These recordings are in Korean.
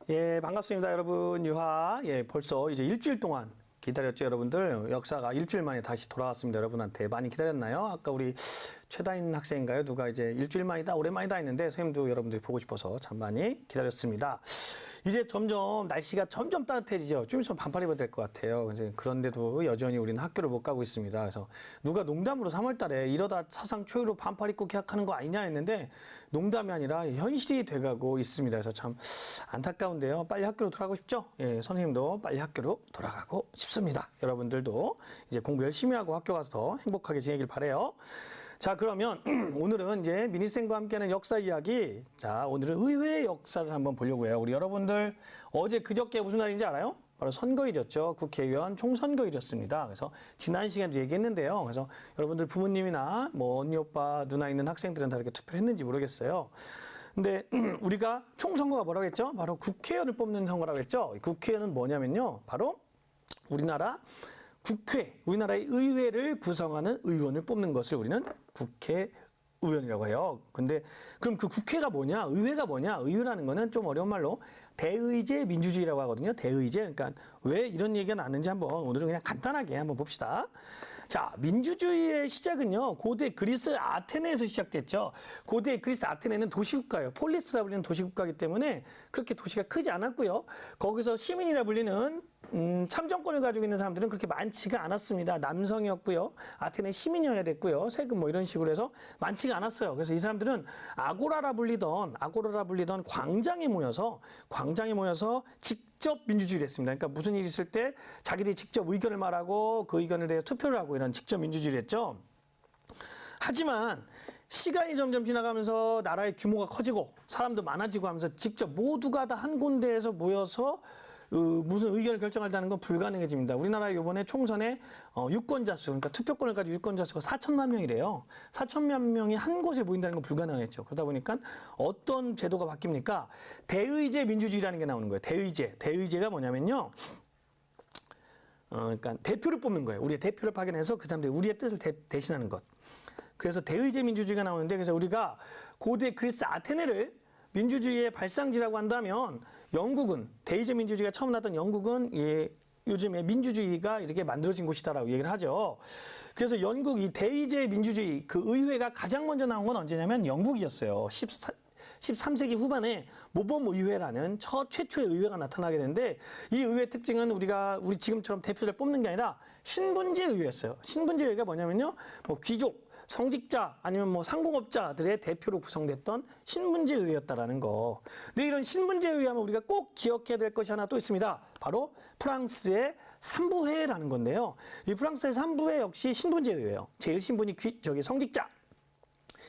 예, 반갑습니다, 여러분. 유하. 예, 벌써 이제 일주일 동안 기다렸죠, 여러분들. 역사가 일주일 만에 다시 돌아왔습니다. 여러분한테 많이 기다렸나요? 아까 우리 최다인 학생인가요? 누가 이제 일주일 만이다, 오랜만이다 했는데, 선생님도 여러분들이 보고 싶어서 참 많이 기다렸습니다. 이제 점점 날씨가 점점 따뜻해지죠. 좀 있으면 반팔 입어야 될 것 같아요. 이제 그런데도 여전히 우리는 학교를 못 가고 있습니다. 그래서 누가 농담으로 3월 달에 이러다 사상 초유로 반팔 입고 개학하는 거 아니냐 했는데 농담이 아니라 현실이 돼가고 있습니다. 그래서 참 안타까운데요. 빨리 학교로 돌아가고 싶죠? 예, 선생님도 빨리 학교로 돌아가고 싶습니다. 여러분들도 이제 공부 열심히 하고 학교 가서 더 행복하게 지내길 바라요. 자, 그러면 오늘은 이제 미니쌤과 함께하는 역사 이야기. 자, 오늘은 의회의 역사를 한번 보려고 해요. 우리 여러분들 어제 그저께 무슨 날인지 알아요? 바로 선거일이었죠. 국회의원 총선거일이었습니다. 그래서 지난 시간에 얘기했는데요. 그래서 여러분들 부모님이나 뭐 언니, 오빠, 누나 있는 학생들은 다 이렇게 투표를 했는지 모르겠어요. 근데 우리가 총선거가 뭐라고 했죠? 바로 국회의원을 뽑는 선거라고 했죠. 국회의원은 뭐냐면요. 바로 우리나라 국회, 우리나라의 의회를 구성하는 의원을 뽑는 것을 우리는 국회의원이라고 해요. 근데 그럼 그 국회가 뭐냐? 의회가 뭐냐? 의회라는 거는 좀 어려운 말로 대의제 민주주의라고 하거든요. 대의제. 그러니까 왜 이런 얘기가 나는지 한번 오늘은 그냥 간단하게 한번 봅시다. 자, 민주주의의 시작은요. 고대 그리스 아테네에서 시작됐죠. 고대 그리스 아테네는 도시국가예요. 폴리스라 불리는 도시국가이기 때문에 그렇게 도시가 크지 않았고요. 거기서 시민이라 불리는 참정권을 가지고 있는 사람들은 그렇게 많지가 않았습니다. 남성이었고요. 아테네 시민이어야 됐고요. 세금 뭐 이런 식으로 해서 많지가 않았어요. 그래서 이 사람들은 아고라라 불리던 광장에 모여서 직접 민주주의를 했습니다. 그러니까 무슨 일이 있을 때 자기들이 직접 의견을 말하고 그 의견에 대해 투표를 하고 이런 직접 민주주의를 했죠. 하지만 시간이 점점 지나가면서 나라의 규모가 커지고 사람도 많아지고 하면서 직접 모두가 다 한 군데에서 모여서 무슨 의견을 결정한다는 건 불가능해집니다. 우리나라 이번에 총선에 유권자 수, 그러니까 투표권을 가지고 유권자 수가 4천만 명이래요. 4천만 명이 한 곳에 모인다는 건 불가능하겠죠. 그러다 보니까 어떤 제도가 바뀝니까? 대의제 민주주의라는 게 나오는 거예요. 대의제가 뭐냐면요. 그러니까 대표를 뽑는 거예요. 우리의 대표를 파견해서 그 사람들이 우리의 뜻을 대신하는 것. 그래서 대의제 민주주의가 나오는데, 그래서 우리가 고대 그리스 아테네를 민주주의의 발상지라고 한다면 영국은, 대의제 민주주의가 처음 났던 영국은 요즘에 민주주의가 이렇게 만들어진 곳이다라고 얘기를 하죠. 그래서 영국 이 대의제 민주주의 그 의회가 가장 먼저 나온 건 언제냐면 영국이었어요. 13세기 후반에 모범의회라는 최초의 의회가 나타나게 되는데, 이 의회 특징은 우리 지금처럼 대표를 뽑는 게 아니라 신분제 의회였어요. 신분제 의회가 뭐냐면요, 뭐 귀족, 성직자 아니면 뭐 상공업자들의 대표로 구성됐던 신분제 의회였다라는 거. 근데 이런 신분제 의회 하면 우리가 꼭 기억해야 될 것이 하나 또 있습니다. 바로 프랑스의 삼부회라는 건데요. 이 프랑스의 삼부회 역시 신분제 의회예요. 제일 신분이 성직자,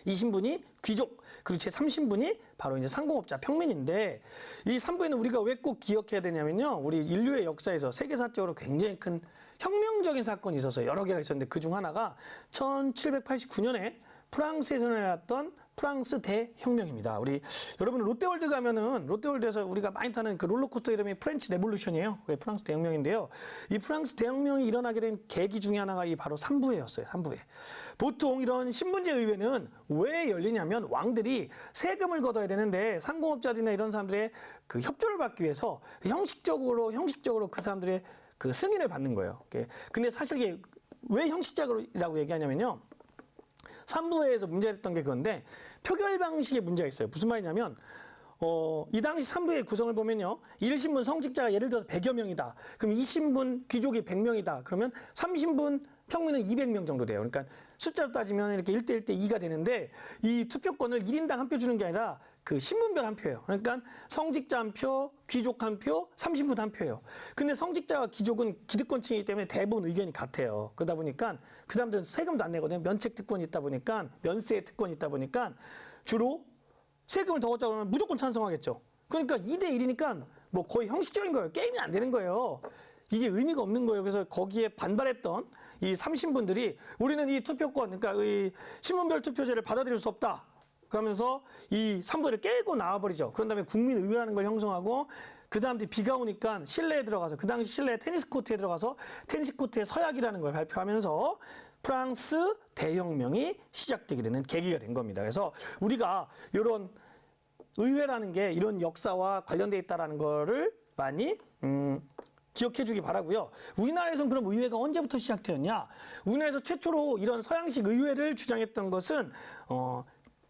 이 신분이 귀족, 그리고 제3신분이 바로 이제 상공업자, 평민인데, 이 3부에는 우리가 왜 꼭 기억해야 되냐면요. 우리 인류의 역사에서 세계사적으로 굉장히 큰 혁명적인 사건이 있어서 여러 개가 있었는데, 그 중 하나가 1789년에 프랑스에서 일어났던 프랑스 대혁명입니다. 여러분 롯데월드 가면은 롯데월드에서 우리가 많이 타는 그 롤러코스터 이름이 프렌치 레볼루션이에요. 그게 프랑스 대혁명인데요. 이 프랑스 대혁명이 일어나게 된 계기 중에 하나가 바로 삼부회였어요. 삼부회. 보통 이런 신분제 의회는 왜 열리냐면 왕들이 세금을 걷어야 되는데 상공업자들이나 이런 사람들의 그 협조를 받기 위해서 형식적으로 그 사람들의 그 승인을 받는 거예요. 근데 사실 이게 왜 형식적이라고 얘기하냐면요. 삼부회에서 문제됐던 게 그건데, 표결 방식에 문제가 있어요. 무슨 말이냐면, 이 당시 삼부회 구성을 보면요. 1신분 성직자가 예를 들어서 100여 명이다. 그럼 2신분 귀족이 100명이다. 그러면 3신분 평민은 200명 정도 돼요. 그러니까 숫자로 따지면 이렇게 1대 1대 2가 되는데, 이 투표권을 1인당 한 표 주는 게 아니라 그 신분별 한 표예요. 그러니까 성직자 한 표, 귀족 한 표, 3신분 한 표예요. 근데 성직자와 귀족은 기득권층이기 때문에 대부분 의견이 같아요. 그러다 보니까 그 사람들은 세금도 안 내거든요. 면책 특권이 있다 보니까, 면세 특권이 있다 보니까 주로 세금을 더 걷자고 하면 무조건 찬성하겠죠. 그러니까 2대 1이니까 뭐 거의 형식적인 거예요. 게임이 안 되는 거예요. 이게 의미가 없는 거예요. 그래서 거기에 반발했던 이 3신분들이 우리는 이 투표권, 그러니까 이 신분별 투표제를 받아들일 수 없다. 그러면서 이 3부를 깨고 나와버리죠. 그런 다음에 국민의회라는 걸 형성하고, 그 사람들이 비가 오니까 실내에 들어가서, 그 당시 실내 테니스 코트에 들어가서 테니스 코트의 서약이라는 걸 발표하면서 프랑스 대혁명이 시작되게 되는 계기가 된 겁니다. 그래서 우리가 이런 의회라는 게 이런 역사와 관련돼 있다라는 거를 많이 기억해 주기 바라고요. 우리나라에서는 그럼 의회가 언제부터 시작되었냐? 우리나라에서 최초로 이런 서양식 의회를 주장했던 것은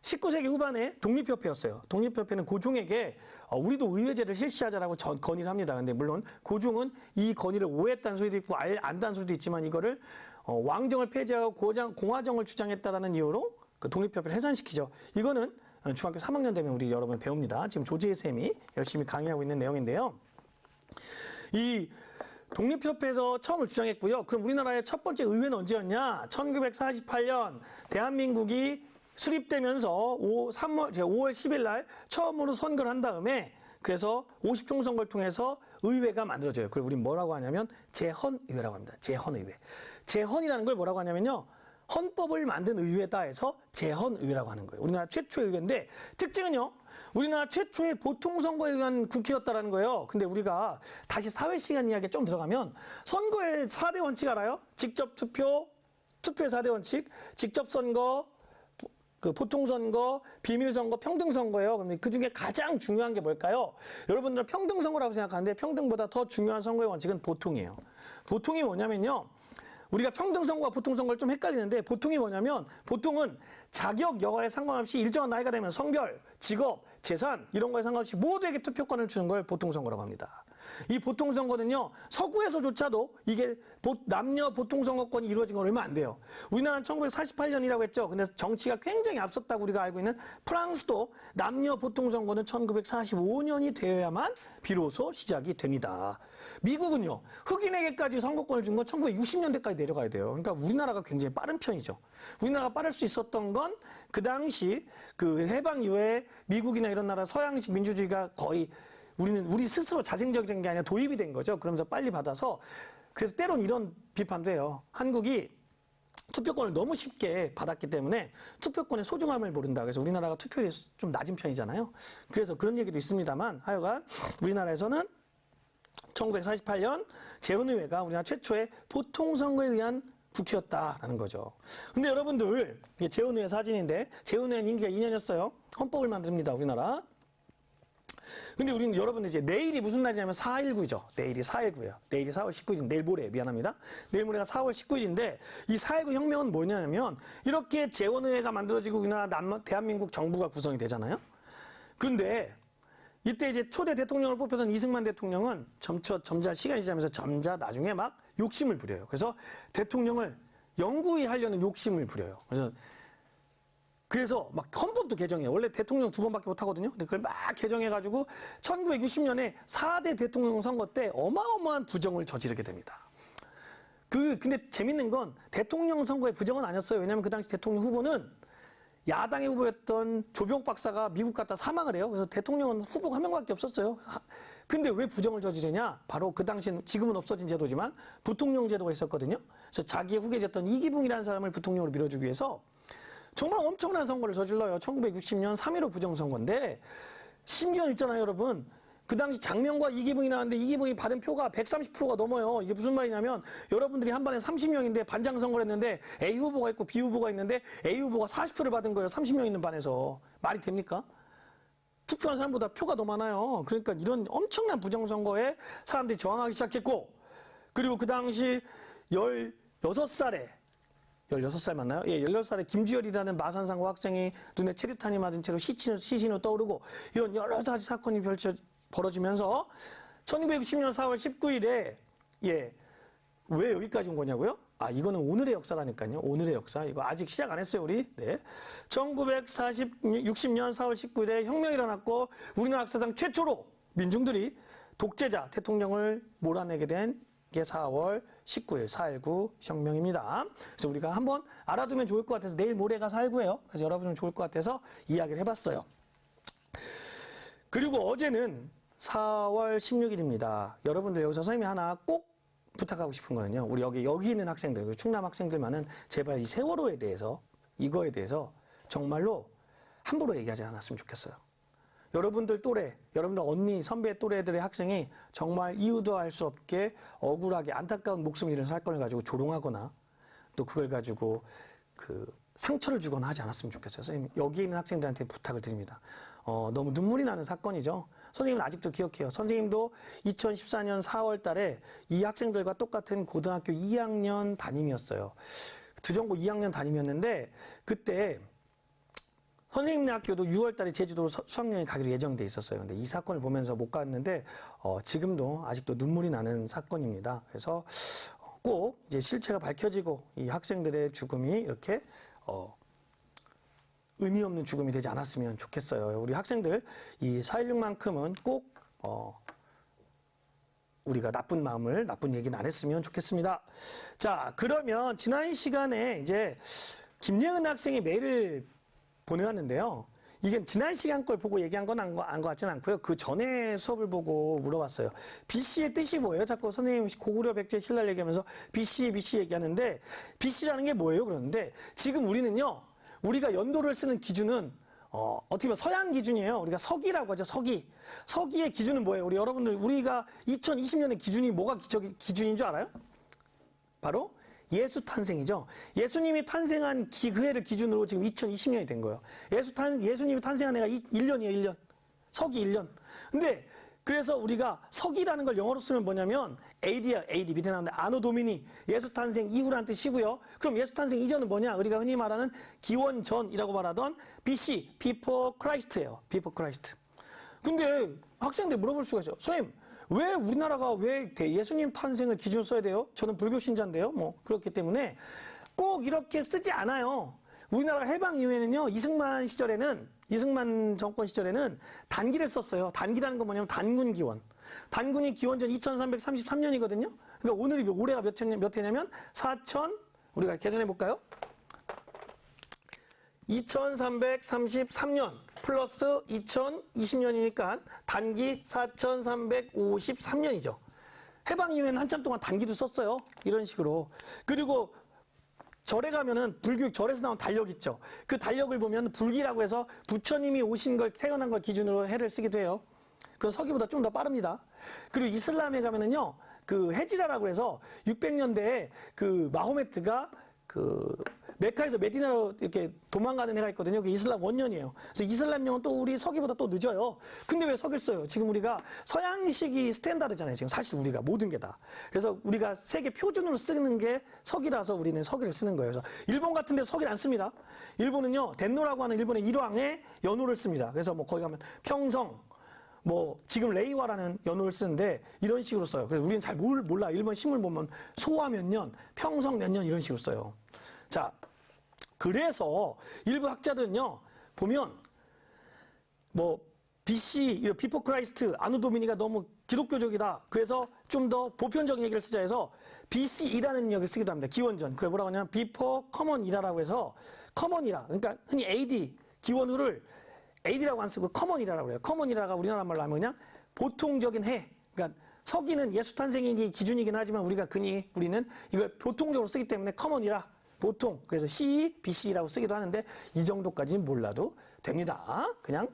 19세기 후반에 독립협회였어요. 독립협회는 고종에게 우리도 의회제를 실시하자라고 건의를 합니다. 근데 물론 고종은 이 건의를 오해했다는 소리도 있고 안다는 소리도 있지만 이거를 왕정을 폐지하고 공화정을 주장했다라는 이유로 그 독립협회를 해산시키죠. 이거는 중학교 3학년 되면 우리 여러분 배웁니다. 지금 조재희 쌤이 열심히 강의하고 있는 내용인데요. 이 독립협회에서 처음을 주장했고요. 그럼 우리나라의 첫 번째 의회는 언제였냐? 1948년 대한민국이 수립되면서 5월 10일 날 처음으로 선거를 한 다음에 그래서 50총 선거를 통해서 의회가 만들어져요. 그걸 우린 뭐라고 하냐면 제헌의회라고 합니다. 제헌의회. 제헌이라는 걸 뭐라고 하냐면요. 헌법을 만든 의회다 해서 제헌의회라고 하는 거예요. 우리나라 최초의 의회인데 특징은요. 우리나라 최초의 보통선거에 의한 국회였다라는 거예요. 근데 우리가 다시 사회시간 이야기에 좀 들어가면 선거의 4대 원칙 알아요? 직접 투표, 투표의 4대 원칙, 직접 선거, 그 보통선거, 비밀선거, 평등선거예요. 그럼 그 중에 가장 중요한 게 뭘까요? 여러분들은 평등선거라고 생각하는데 평등보다 더 중요한 선거의 원칙은 보통이에요. 보통이 뭐냐면요. 우리가 평등선거와 보통선거를 좀 헷갈리는데 보통이 뭐냐면 보통은 자격 여하에 상관없이 일정한 나이가 되면 성별, 직업, 재산 이런 거에 상관없이 모두에게 투표권을 주는 걸 보통선거라고 합니다. 이 보통선거는요. 서구에서조차도 이게 남녀 보통선거권이 이루어진 건 얼마 안 돼요. 우리나라는 1948년이라고 했죠. 근데 정치가 굉장히 앞섰다고 우리가 알고 있는 프랑스도 남녀 보통선거는 1945년이 되어야만 비로소 시작이 됩니다. 미국은요. 흑인에게까지 선거권을 준 건 1960년대까지 내려가야 돼요. 그러니까 우리나라가 굉장히 빠른 편이죠. 우리나라가 빠를 수 있었던 건 그 당시 그 해방 이후에 미국이나 이런 나라 서양식 민주주의가 거의 우리 스스로 자생적인 게 아니라 도입이 된 거죠. 그러면서 빨리 받아서 그래서 때론 이런 비판도 해요. 한국이 투표권을 너무 쉽게 받았기 때문에 투표권의 소중함을 모른다. 그래서 우리나라가 투표율이 좀 낮은 편이잖아요. 그래서 그런 얘기도 있습니다만 하여간 우리나라에서는 1948년 제헌의회가 우리나라 최초의 보통선거에 의한 국회였다라는 거죠. 근데 여러분들 이게 제헌의회 사진인데 제헌의회는 임기가 2년이었어요. 헌법을 만듭니다. 우리나라. 근데 우리는 여러분들 이제 내일이 무슨 날이냐면 4.19죠. 내일이 4.19예요. 내일이 4월 19일, 내일 모레 미안합니다. 내일 모레가 4월 19일인데 이 4.19 혁명은 뭐냐면 이렇게 제헌의회가 만들어지고 우리나라 대한민국 정부가 구성이 되잖아요. 그런데 이때 이제 초대 대통령을 뽑혔던 이승만 대통령은 점차 시간이 지나면서 점차 나중에 막 욕심을 부려요. 그래서 대통령을 영구히 하려는 욕심을 부려요. 그래서 막 헌법도 개정해요. 원래 대통령 2번밖에 못 하거든요. 근데 그걸 막 개정해가지고 1960년에 4대 대통령 선거 때 어마어마한 부정을 저지르게 됩니다. 근데 재밌는 건 대통령 선거의 부정은 아니었어요. 왜냐하면 그 당시 대통령 후보는 야당의 후보였던 조병옥 박사가 미국 갔다 사망을 해요. 그래서 대통령은 후보가 한 명밖에 없었어요. 근데 왜 부정을 저지르냐? 바로 그 당시엔 지금은 없어진 제도지만 부통령 제도가 있었거든요. 그래서 자기의 후계자였던 이기붕이라는 사람을 부통령으로 밀어주기 위해서 정말 엄청난 선거를 저질러요. 1960년 3.15 부정선거인데 심지어 있잖아요, 여러분. 그 당시 장명과 이기붕이 나왔는데 이기붕이 받은 표가 130%가 넘어요. 이게 무슨 말이냐면 여러분들이 한 반에 30명인데 반장 선거를 했는데 A 후보가 있고 B 후보가 있는데 A 후보가 40표를 받은 거예요. 30명 있는 반에서. 말이 됩니까? 투표한 사람보다 표가 더 많아요. 그러니까 이런 엄청난 부정선거에 사람들이 저항하기 시작했고 그리고 그 당시 16살에 16살 맞나요? 예, 16살에 김주열이라는 마산상고 학생이 눈에 체류탄이 맞은 채로 시신으로 떠오르고 이런 여러 가지 사건이 벌어지면서 1960년 4월 19일에 왜 여기까지 온 거냐고요? 이거는 오늘의 역사라니까요. 오늘의 역사. 이거 아직 시작 안 했어요, 우리. 네. 1960년 4월 19일에 혁명이 일어났고 우리나라 역사상 최초로 민중들이 독재자 대통령을 몰아내게 된 게 4월 19일 4.19 혁명입니다. 그래서 우리가 한번 알아두면 좋을 것 같아서 내일 모레가 4.19예요. 그래서 여러분은 좋을 것 같아서 이야기를 해봤어요. 그리고 어제는 4월 16일입니다. 여러분들 여기서 선생님이 하나 꼭 부탁하고 싶은 거는요. 우리 여기 있는 학생들, 충남 학생들만은 제발 이 세월호에 대해서 이거에 대해서 정말로 함부로 얘기하지 않았으면 좋겠어요. 여러분들 또래, 여러분들 언니, 선배 또래들의 학생이 정말 이유도 알 수 없게 억울하게 안타까운 목숨을 잃은 사건을 가지고 조롱하거나 또 그걸 가지고 상처를 주거나 하지 않았으면 좋겠어요. 선생님, 여기 있는 학생들한테 부탁을 드립니다. 너무 눈물이 나는 사건이죠. 선생님은 아직도 기억해요. 선생님도 2014년 4월 달에 이 학생들과 똑같은 고등학교 2학년 담임이었어요. 두정고 2학년 담임이었는데 그때 선생님네 학교도 6월 달에 제주도로 수학여행 가기로 예정돼 있었어요. 근데 이 사건을 보면서 못 갔는데 지금도 아직도 눈물이 나는 사건입니다. 그래서 꼭 이제 실체가 밝혀지고 이 학생들의 죽음이 이렇게 의미 없는 죽음이 되지 않았으면 좋겠어요. 우리 학생들 이 4.16만큼은 꼭 우리가 나쁜 얘기는 안 했으면 좋겠습니다. 자, 그러면 지난 시간에 이제 김예은 학생이 메일을 보내왔는데요. 이게 지난 시간 걸 보고 얘기한 건 안 것 같지는 않고요. 그 전에 수업을 보고 물어봤어요. BC의 뜻이 뭐예요? 자꾸 선생님 고구려 백제 신라를 얘기하면서 BC 얘기하는데 BC라는 게 뭐예요? 그러는데 지금 우리는요. 우리가 연도를 쓰는 기준은 어떻게 보면 서양 기준이에요. 우리가 서기라고 하죠. 서기의 기준은 뭐예요? 우리 여러분들 우리가 2020년의 기준이 뭐가 기준인 줄 알아요? 바로 예수 탄생이죠. 예수님이 탄생한 그 해를 기준으로 지금 2020년이 된 거예요. 예수님이 탄생한 해가 1년이에요, 1년. 서기 1년. 근데 그래서 우리가 서기라는 걸 영어로 쓰면 뭐냐면 AD야, AD. 밑에 나오는데 아노 도미니. 예수 탄생 이후라는 뜻이고요. 그럼 예수 탄생 이전은 뭐냐? 우리가 흔히 말하는 기원 전이라고 말하던 BC, Before Christ예요. Before Christ. 근데 학생들 물어볼 수가 있어요. 선생님, 왜 우리나라가 왜 예수님 탄생을 기준으로 써야 돼요? 저는 불교 신자인데요. 뭐 그렇기 때문에 꼭 이렇게 쓰지 않아요. 우리나라가 해방 이후에는요. 이승만 정권 시절에는 단기를 썼어요. 단기라는 건 뭐냐면 단군 기원. 단군이 기원전 2333년이거든요. 그러니까 올해가 몇 해냐면 우리가 계산해 볼까요? 2333년 플러스 2020년이니까 단기 4353년이죠. 해방 이후에는 한참 동안 단기도 썼어요. 이런 식으로. 그리고 절에 가면은 불교 절에서 나온 달력 있죠. 그 달력을 보면 불기라고 해서 부처님이 태어난 걸 기준으로 해를 쓰기도 해요. 그건 서기보다 좀 더 빠릅니다. 그리고 이슬람에 가면은요, 그 헤지라라고 해서 600년대에 그 마호메트가 메카에서 메디나로 이렇게 도망가는 애가 있거든요. 그 이슬람 원년이에요. 그래서 이슬람령은 또 우리 서기보다 또 늦어요. 근데 왜 서기를 써요? 지금 우리가 서양식이 스탠다드잖아요. 지금 사실 우리가 모든 게 다. 그래서 우리가 세계 표준으로 쓰는 게 서기라서 우리는 서기를 쓰는 거예요. 그래서 일본 같은 데 서기를 안 씁니다. 일본은요, 덴노라고 하는 일본의 일왕의 연호를 씁니다. 그래서 뭐 거기 가면 평성, 지금 레이와라는 연호를 쓰는데 이런 식으로 써요. 그래서 우리는 잘 몰라. 일본 신문 보면 소화 몇 년, 평성 몇 년 이런 식으로 써요. 자, 그래서 일부 학자들은요, 보면 BC, 비포 크라이스트, 아노 도미니가 너무 기독교적이다. 그래서 좀 더 보편적인 얘기를 쓰자 해서 BC이라는 얘기를 쓰기도 합니다. 기원전. 그걸 뭐라고 하냐면 비포 커먼 이라라고 해서 커먼이라. 그러니까 흔히 AD, 기원후를 AD라고 안 쓰고 커먼이라고 해요. 커먼이라가 우리나라 말로 하면 그냥 보통적인 해. 그러니까 서기는 예수 탄생이 기준이긴 하지만 우리는 이걸 보통적으로 쓰기 때문에 커먼이라. 보통 그래서 BC라고 쓰기도 하는데 이 정도까지는 몰라도 됩니다. 그냥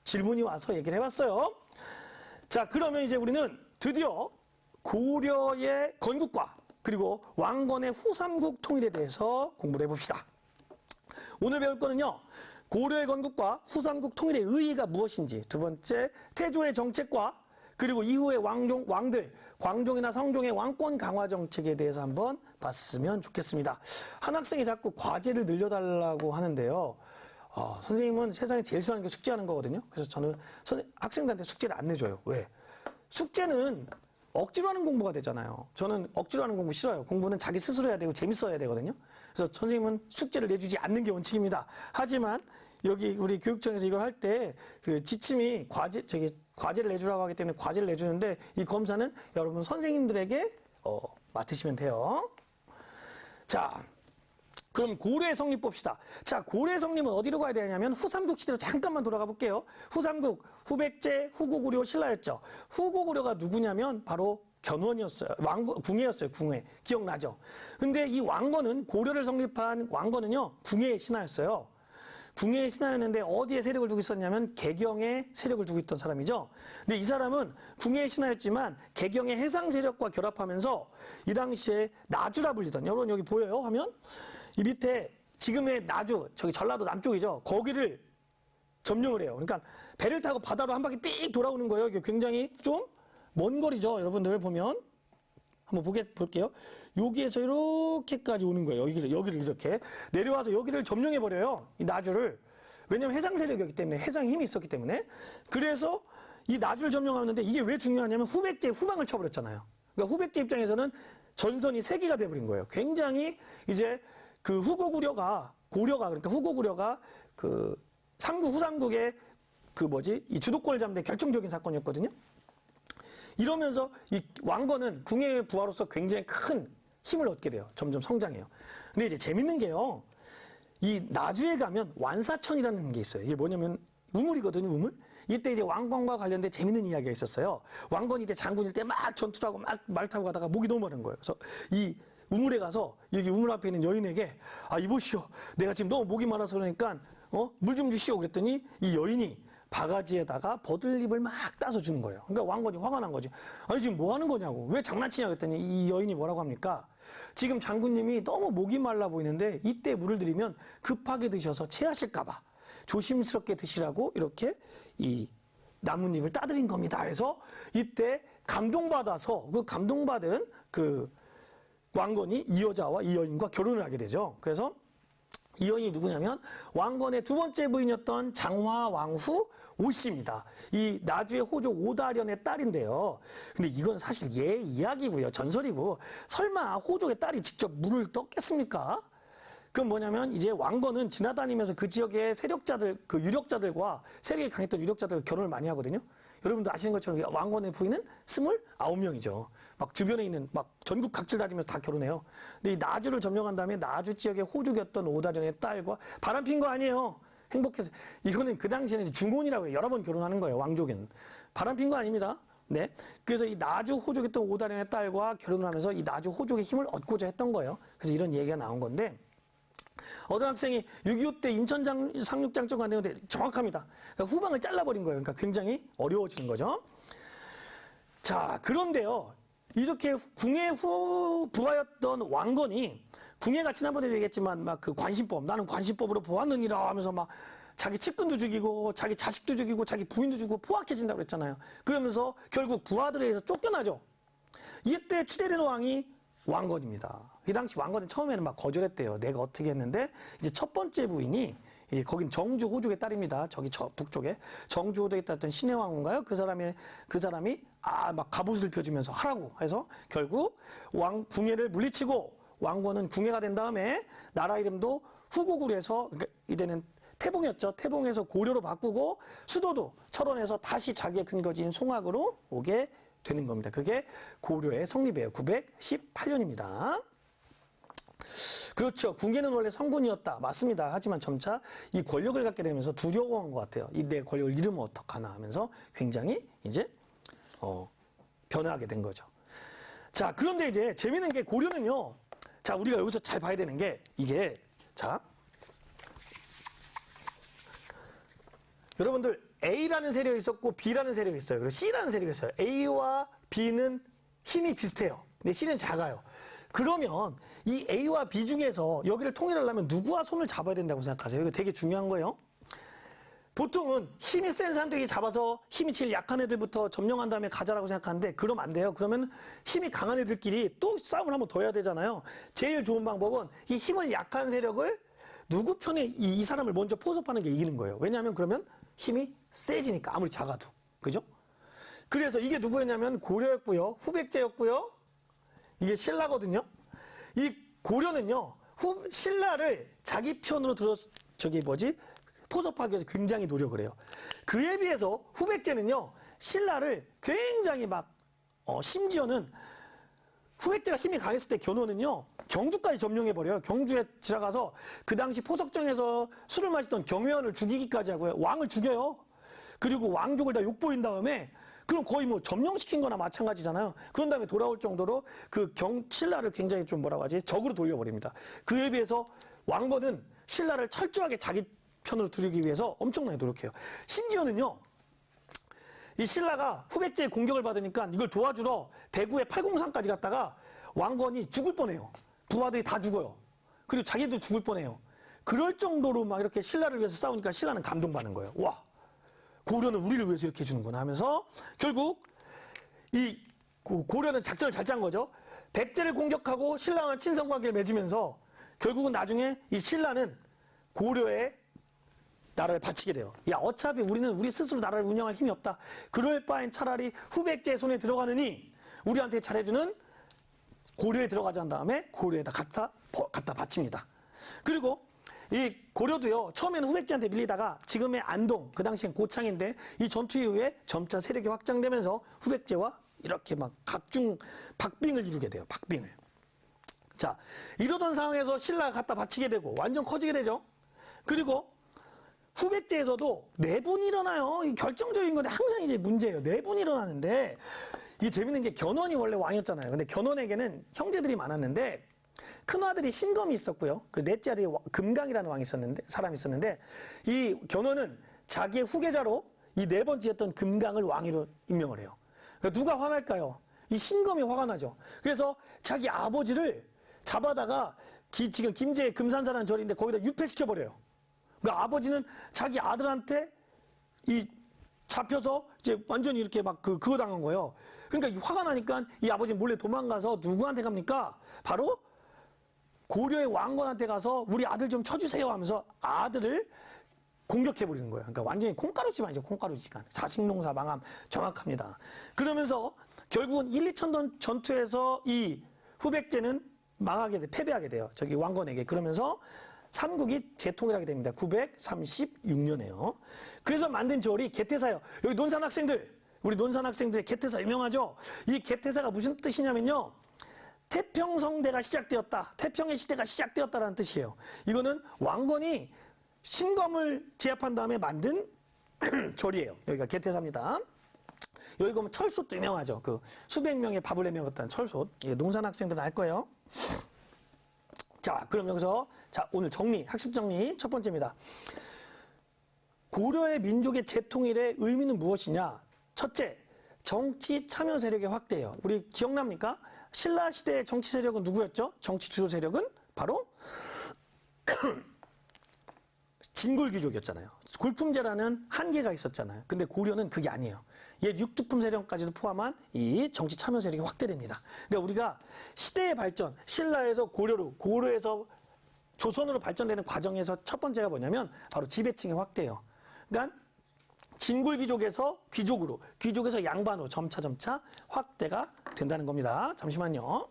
질문이 와서 얘기를 해봤어요. 자, 그러면 이제 우리는 드디어 고려의 건국과 그리고 왕건의 후삼국 통일에 대해서 공부를 해봅시다. 오늘 배울 거는요. 고려의 건국과 후삼국 통일의 의의가 무엇인지, 두 번째 태조의 정책과 그리고 이후의 왕들, 광종이나 성종의 왕권 강화 정책에 대해서 한번 봤으면 좋겠습니다. 한 학생이 자꾸 과제를 늘려달라고 하는데요. 선생님은 세상에 제일 싫어하는 게 숙제하는 거거든요. 그래서 저는 학생들한테 숙제를 안 내줘요. 왜? 숙제는 억지로 하는 공부가 되잖아요. 저는 억지로 하는 공부 싫어요. 공부는 자기 스스로 해야 되고 재밌어야 되거든요. 그래서 선생님은 숙제를 내주지 않는 게 원칙입니다. 하지만 여기 우리 교육청에서 이걸 할 때 그 지침이 과제를 내주라고 하기 때문에 과제를 내주는데 이 검사는 여러분 선생님들에게 맡으시면 돼요. 자, 그럼 고려의 성립 봅시다. 자, 고려의 성립은 어디로 가야 되냐면 후삼국 시대로 잠깐만 돌아가 볼게요. 후삼국, 후백제, 후고구려, 신라였죠. 후고구려가 누구냐면 바로 견훤이었어요. 궁예였어요. 궁예. 기억나죠? 근데 이 왕건은 고려를 성립한 왕건은요. 궁예의 신하였어요. 궁예의 신하였는데 어디에 세력을 두고 있었냐면 개경에 세력을 두고 있던 사람이죠. 근데 이 사람은 궁예의 신하였지만 개경의 해상 세력과 결합하면서 이 당시에 나주라 불리던, 여러분 여기 보여요? 화면? 이 밑에 지금의 나주, 저기 전라도 남쪽이죠. 거기를 점령을 해요. 그러니까 배를 타고 바다로 한 바퀴 삑 돌아오는 거예요. 이게 굉장히 좀 먼 거리죠. 여러분들 보면 한번 볼게요. 여기에서 이렇게까지 오는 거예요. 여기를 이렇게 내려와서 여기를 점령해 버려요. 이 나주를. 왜냐하면 해상 세력이었기 때문에, 해상 힘이 있었기 때문에. 그래서 이 나주를 점령하는데 이게 왜 중요하냐면 후백제에 후방을 쳐버렸잖아요. 그러니까 후백제 입장에서는 전선이 3개가 돼버린 거예요. 굉장히 이제 그 고려가 그러니까 후고구려가 그 삼국 후삼국의 이 주도권을 잡는 데 결정적인 사건이었거든요. 이러면서 이 왕건은 궁예의 부하로서 굉장히 큰 힘을 얻게 돼요. 점점 성장해요. 근데 이제 재밌는 게요. 이 나주에 가면 완사천이라는 게 있어요. 이게 뭐냐면 우물이거든요, 우물. 이때 이제 왕건과 관련된 재밌는 이야기가 있었어요. 왕건이 때 장군일 때 막 전투를 하고 막 말 타고 가다가 목이 너무 마른 거예요. 그래서 이 우물에 가서 여기 우물 앞에 있는 여인에게 이보시오. 내가 지금 너무 목이 마라서 그러니까 물 좀 주시오. 그랬더니 이 여인이 바가지에다가 버들잎을 막 따서 주는 거예요. 그러니까 왕건이 화가 난 거지. 아니 지금 뭐 하는 거냐고. 왜 장난치냐 그랬더니 이 여인이 뭐라고 합니까? 지금 장군님이 너무 목이 말라 보이는데 이때 물을 드리면 급하게 드셔서 체하실까 봐 조심스럽게 드시라고 이렇게 이 나뭇잎을 따드린 겁니다. 해서 이때 감동받아서 그 감동받은 그 왕건이 이 여자와 이 여인과 결혼을 하게 되죠. 그래서 이 여인이 누구냐면 왕건의 두 번째 부인이었던 장화왕후 오씨입니다. 이 나주의 호족 오다련의 딸인데요. 근데 이건 사실 이야기고요. 전설이고 설마 호족의 딸이 직접 물을 떴겠습니까? 그건 뭐냐면 이제 왕건은 지나다니면서 그 지역의 세력자들, 그 유력자들과 세력이 강했던 유력자들과 결혼을 많이 하거든요. 여러분도 아시는 것처럼 왕건의 부인은 29명이죠. 막 주변에 있는 막 전국 각지를 다니면서 다 결혼해요. 근데 이 나주를 점령한 다음에 나주 지역의 호족이었던 오다련의 딸과 바람핀 거 아니에요. 행복해서. 이거는 그 당시에는 중혼이라고 해요. 여러 번 결혼하는 거예요. 왕족은. 바람핀 거 아닙니다. 네. 그래서 이 나주 호족이었던 오다련의 딸과 결혼을 하면서 이 나주 호족의 힘을 얻고자 했던 거예요. 그래서 이런 얘기가 나온 건데 어떤 학생이 6.25 때 인천 상륙작전 간 내용인데 정확합니다. 그러니까 후방을 잘라버린 거예요. 그러니까 굉장히 어려워지는 거죠. 자, 그런데요. 이렇게 궁예 부하였던 왕건이 궁예가 지난번에도 얘기했지만 막 그 관신법, 나는 관신법으로 보았느니라 하면서 막 자기 측근도 죽이고 자기 자식도 죽이고 자기 부인도 죽이고 포악해진다고 그랬잖아요. 그러면서 결국 부하들에 의해서 쫓겨나죠. 이때 추대된 왕이 왕건입니다. 그 당시 왕건은 처음에는 막 거절했대요. 내가 어떻게 했는데 이제 첫 번째 부인이 이제 거긴 정주 호족의 딸입니다. 저기 저 북쪽에 정주 호족에 딸던 신해왕인가요? 그 사람이 막 갑옷을 펴주면서 하라고 해서 결국 궁예를 물리치고 왕건은 궁예가 된 다음에 나라 이름도 후고구려 해서 그러니까 이때는 태봉이었죠. 태봉에서 고려로 바꾸고 수도도 철원에서 다시 자기의 근거지인 송악으로 오게 되는 겁니다. 그게 고려의 성립이에요. 918년입니다. 그렇죠. 궁예는 원래 성군이었다. 맞습니다. 하지만 점차 이 권력을 갖게 되면서 두려워한 것 같아요. 이 내 권력을 잃으면 어떡하나 하면서 굉장히 이제 변화하게 된 거죠. 자, 그런데 이제 재밌는 게 고려는요. 자, 우리가 여기서 잘 봐야 되는 게 이게 자 여러분들 A라는 세력이 있었고 B라는 세력이 있어요. 그리고 C라는 세력이 있어요. A와 B는 힘이 비슷해요. 근데 C는 작아요. 그러면 이 A와 B 중에서 여기를 통일하려면 누구와 손을 잡아야 된다고 생각하세요? 이거 되게 중요한 거예요. 보통은 힘이 센 사람들이 잡아서 힘이 제일 약한 애들부터 점령한 다음에 가자라고 생각하는데 그러면 안 돼요. 그러면 힘이 강한 애들끼리 또 싸움을 한번 더 해야 되잖아요. 제일 좋은 방법은 이 힘을 약한 세력을 누구 편에 이 사람을 먼저 포섭하는 게 이기는 거예요. 왜냐하면 그러면 힘이 세지니까 아무리 작아도. 그죠? 그래서 이게 누구였냐면 고려였고요. 후백제였고요. 이게 신라거든요. 이 고려는요. 신라를 자기 편으로 포섭하기 위해서 굉장히 노력을 해요. 그에 비해서 후백제는요. 신라를 굉장히 심지어는 후백제가 힘이 강했을 때 견훤은요. 경주까지 점령해버려요. 경주에 들어가서 그 당시 포석정에서 술을 마시던 경회원을 죽이기까지 하고요. 왕을 죽여요. 그리고 왕족을 다 욕보인 다음에 그럼 거의 점령시킨 거나 마찬가지잖아요. 그런 다음에 돌아올 정도로 신라를 굉장히 적으로 돌려버립니다. 그에 비해서 왕건은 신라를 철저하게 자기 편으로 들이기 위해서 엄청나게 노력해요. 심지어는요. 이 신라가 후백제의 공격을 받으니까 이걸 도와주러 대구의 팔공산까지 갔다가 왕건이 죽을 뻔해요. 부하들이 다 죽어요. 그리고 자기도 죽을 뻔해요. 그럴 정도로 막 이렇게 신라를 위해서 싸우니까 신라는 감동받는 거예요. 와, 고려는 우리를 위해서 이렇게 해주는구나 하면서 결국 이 고려는 작전을 잘 짠 거죠. 백제를 공격하고 신라와 친선관계를 맺으면서 결국은 나중에 이 신라는 고려의 나라를 바치게 돼요. 야, 어차피 우리는 우리 스스로 나라를 운영할 힘이 없다. 그럴 바엔 차라리 후백제의 손에 들어가느니 우리한테 잘해주는 고려에 들어가자 한 다음에 고려에다 갖다 바칩니다. 그리고 이 고려도요, 처음에는 후백제한테 밀리다가 지금의 안동, 그 당시엔 고창인데 이 전투 이후에 점차 세력이 확장되면서 후백제와 이렇게 막 각중 박빙을 이루게 돼요. 박빙을. 자, 이러던 상황에서 신라가 갖다 바치게 되고 완전 커지게 되죠. 그리고 후백제에서도 내분이 일어나요. 이 결정적인 건데 항상 이제 문제예요. 내분이 일어나는데 이게 재밌는 게 견훤이 원래 왕이었잖아요. 근데 견훤에게는 형제들이 많았는데 큰 아들이 신검이 있었고요. 그 넷째 아들이 금강이라는 사람이 있었는데 이 견훤은 자기의 후계자로 이 네 번째였던 금강을 왕위로 임명을 해요. 그러니까 누가 화날까요? 이 신검이 화가 나죠. 그래서 자기 아버지를 잡아다가 지금 김제의 금산사라는 절인데 거기다 유폐시켜버려요. 그러니까 아버지는 자기 아들한테 이 잡혀서 이제 완전히 이렇게 막 그거 당한 거예요. 그러니까 이 화가 나니까 이 아버지 몰래 도망가서 누구한테 갑니까? 바로 고려의 왕건한테 가서 우리 아들 좀 쳐주세요 하면서 아들을 공격해버리는 거예요. 그러니까 완전히 콩가루지만이죠. 콩가루지간. 자식농사 망함 정확합니다. 그러면서 결국은 1, 2천 전투에서 이 후백제는 패배하게 돼요. 저기 왕건에게. 그러면서 삼국이 재통을 하게 됩니다. 936년에요. 그래서 만든 절이 개태사예요. 여기 논산 학생들, 우리 논산 학생들의 개태사 유명하죠? 이 개태사가 무슨 뜻이냐면요. 태평성대가 시작되었다. 태평의 시대가 시작되었다라는 뜻이에요. 이거는 왕건이 신검을 제압한 다음에 만든 절이에요. 여기가 개태사입니다. 여기 보면 철솥도 유명하죠. 그 수백 명의 밥을 내먹었다는 철솥. 예, 농산 학생들은 알 거예요. 자, 그럼 여기서 오늘 학습 정리 첫 번째입니다. 고려의 민족의 재통일의 의미는 무엇이냐? 첫째, 정치 참여 세력의 확대예요. 우리 기억납니까? 신라 시대의 정치 세력은 누구였죠? 정치 주도 세력은 바로 진골귀족이었잖아요. 골품제라는 한계가 있었잖아요. 근데 고려는 그게 아니에요. 옛 육두품 세력까지도 포함한 이 정치 참여 세력이 확대됩니다. 그러니까 우리가 시대의 발전, 신라에서 고려에서 조선으로 발전되는 과정에서 첫 번째가 뭐냐면 바로 지배층의 확대예요. 그러니까 진골귀족에서 귀족으로, 귀족에서 양반으로 점차 확대가 된다는 겁니다. 잠시만요.